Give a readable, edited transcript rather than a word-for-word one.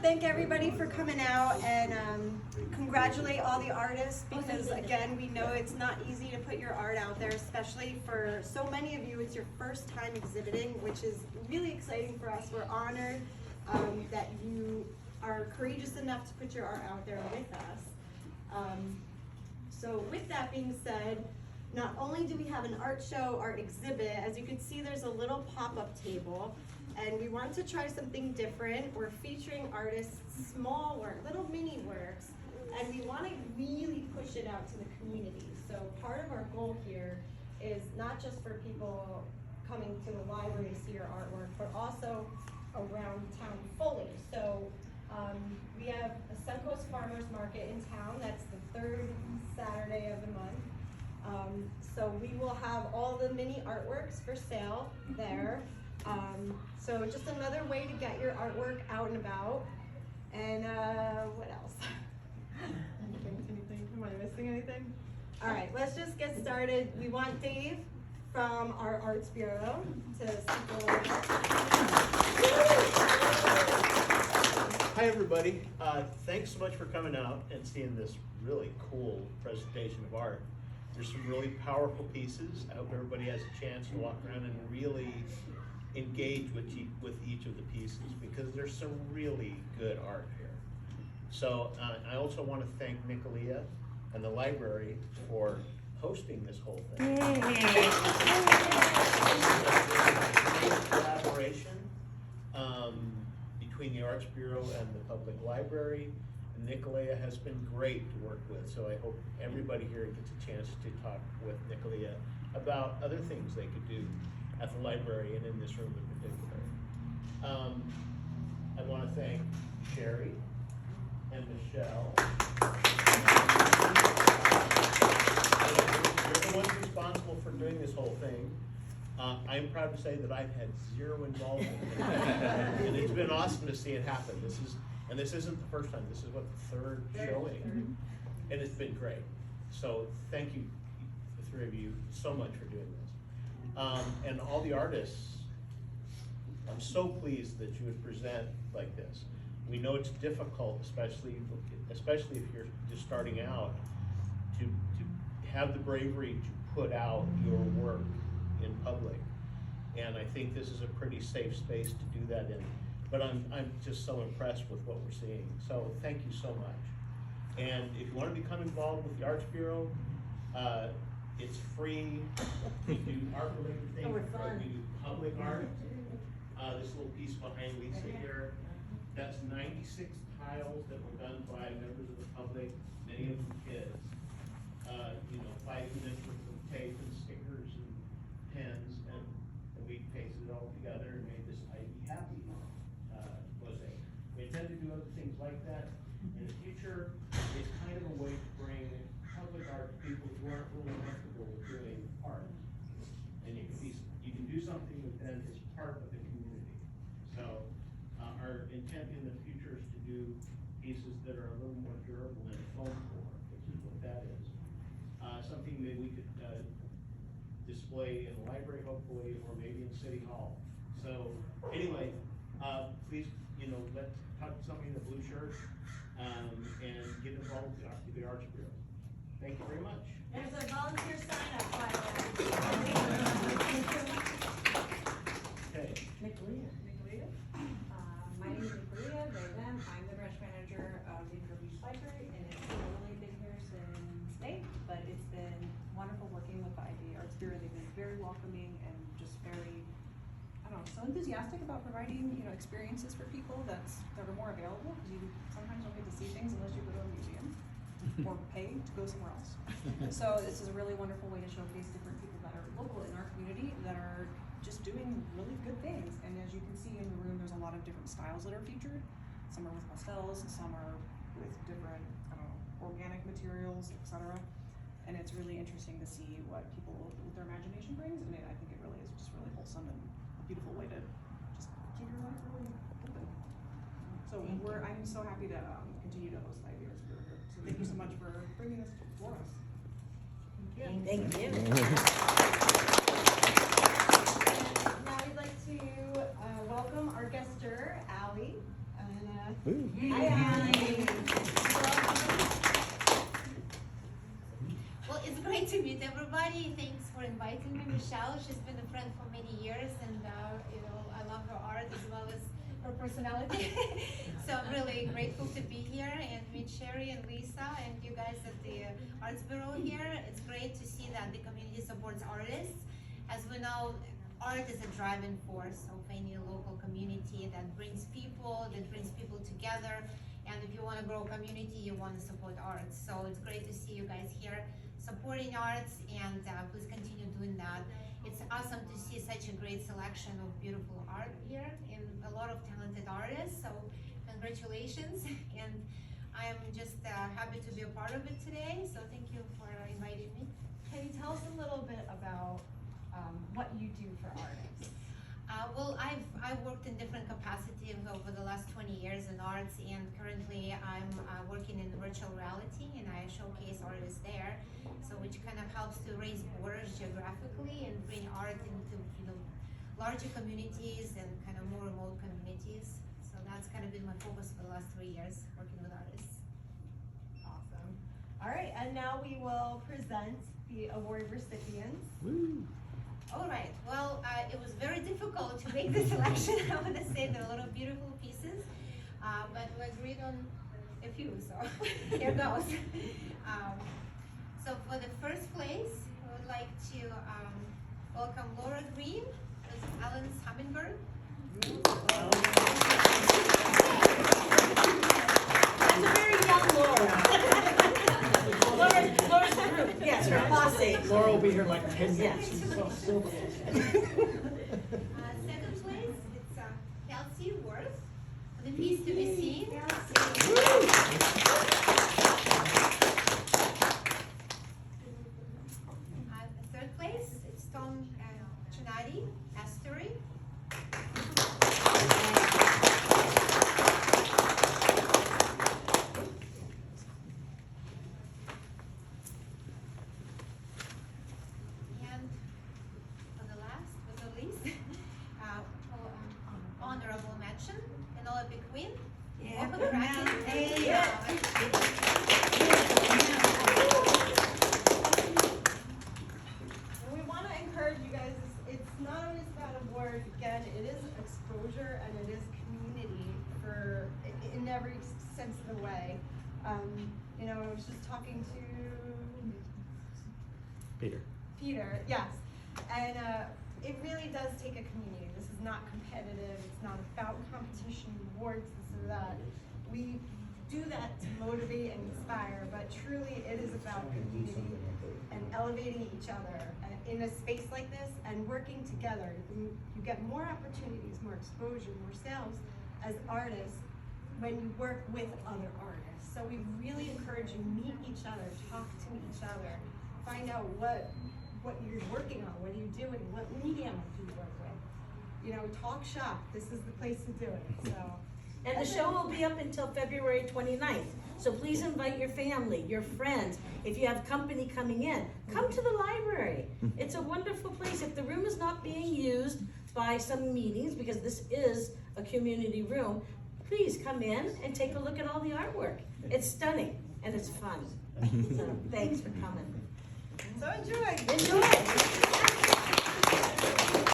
thank everybody for coming out and congratulate all the artists, because again, we know it's not easy to put your art out there, especially for so many of you. It's your first time exhibiting, which is really exciting for us. We're honored that you are courageous enough to put your art out there with us. So with that being said, not only do we have an art show, art exhibit, as you can see there's a little pop-up table, and we want to try something different. We're featuring artists' small work, little mini works, and we want to really push it out to the community. So part of our goal here is not just for people coming to the library to see your artwork, but also around town fully. So we have a Suncoast Farmers Market in town. That's the third Saturday of the month. So we will have all the mini artworks for sale there. So just another way to get your artwork out and about. And what else? Anything? Am I missing anything? All right, let's just get started. We want Dave from our Arts Bureau to speak a little bit. Hi everybody, thanks so much for coming out and seeing this really cool presentation of art. There's some really powerful pieces. I hope everybody has a chance to walk around and really engage with each of the pieces, because there's some really good art here. So I also want to thank Nicolia and the library for hosting this whole thing. Collaboration between the Arts Bureau and the Public Library. Nicolia has been great to work with, so I hope everybody here gets a chance to talk with Nicolia about other things they could do at the library and in this room in particular. I want to thank Sherry and Michelle. You're the ones responsible for doing this whole thing. I'm proud to say that I've had zero involvement in it. And it's been awesome to see it happen. And this isn't the first time. This is what, the third showing, and it's been great. So thank you, the three of you, so much for doing this. And all the artists, I'm so pleased that you would present like this. We know it's difficult, especially if you're just starting out, to have the bravery to put out your work in public. And I think this is a pretty safe space to do that in. But I'm just so impressed with what we're seeing. So thank you so much. And if you want to become involved with the Arts Bureau, it's free. We do art-related things. We do public art. This little piece behind Lisa here, that's 96 tiles that were done by members of the public, many of them kids. 5 minutes worth of tape and stickers and pens, and we pasted it all together and made this I'd Be Happy mosaic. We intend to do other things like that in the future. It's kind of a way to bring public art to people who aren't really comfortable with doing art, and you can do something with them as part of the community. So our intent in the future is to do pieces that are a little more durable than foam core, which is what that is. Something that we could display in the library, hopefully, or maybe in City Hall. So anyway, please, let's talk to somebody in the blue shirt and get involved with the Arts Bureau. Thank you very much. There's a volunteer sign-up flyer. Okay. Nicolia. My name is Nicolia. I'm the branch manager of the Imperial Library, and it's only been here since May, but it's been wonderful working with the IB Arts Bureau. They've been very welcoming and just very, so enthusiastic about providing, experiences for people that are more available, because you sometimes don't get to see things unless you go to a museum or pay to go somewhere else. So this is a really wonderful way to showcase different people that are local in our community that are just doing really good things. And as you can see in the room, there's a lot of different styles that are featured. Some are with pastels, some are with different, organic materials, etc. And it's really interesting to see what people with their imagination brings. And I think it really is just really wholesome and a beautiful way to just keep your life really open. So I'm so happy to continue to host IB Arts Bureau here. So thank you so much for bringing this for us. Thank you. Now we'd like to welcome our guest juror, Allie. Anna. Hi, Annie. Well, it's great to meet everybody. Thanks for inviting me, Michelle. She's been a friend for many years, and I love her art as well as her personality. So I'm really grateful to be here and meet Sherry and Lisa and you guys at the Arts Bureau here. It's great to see that the community supports artists. As we know, art is a driving force of any local community that brings people together. And if you want to grow a community, you want to support arts. So it's great to see you guys here supporting arts, and please continue doing that. It's awesome to see such a great selection of beautiful art here and a lot of talented artists. So congratulations, and I am just happy to be a part of it today. So thank you for inviting me. Can you tell us a little bit about what you do for artists? Well, I've worked in different capacities over the last 20 years in arts, and currently I'm working in virtual reality, and I showcase artists there, so which kind of helps to raise borders geographically and bring art into larger communities and kind of more remote communities. So that's kind of been my focus for the last 3 years, working with artists. Awesome. All right, and now we will present the award recipients. All right, well, it was very difficult to make this selection. I want to say there are a lot of beautiful pieces, but we agreed on a few, so here goes. So for the first place, I would like to welcome Laura Green with Alan's Hummingbird. That's a very young Laura. Laura's the group, yes, her posse. Laura will be here like 10 minutes. Yes. Second place, it's Kelsey Worth for the piece to be seen. Third place, it's Tom Chinati, Astory. And for the last but not least, honorable mention, Penelope Quinn. Yeah. Open bracket. Hey. And we want to encourage you guys, it's not always about award. Again, it is exposure and it is community in every sense of the way. I was just talking to Peter, yes. And it really does take a community. This is not competitive. It's not about competition, awards, this or that. We do that to motivate and inspire, but truly it is about community and elevating each other in a space like this and working together. You get more opportunities, more exposure, more sales as artists when you work with other artists. So we really encourage you meet each other, talk to each other, find out what you're working on, what are you doing, what medium do you work with. Talk shop. This is the place to do it. So. And the show will be up until February 29th. So please invite your family, your friends. If you have company coming in, come to the library. It's a wonderful place. If the room is not being used by some meetings, because this is a community room, please come in and take a look at all the artwork. It's stunning and it's fun. So thanks for coming. So enjoy. Enjoy.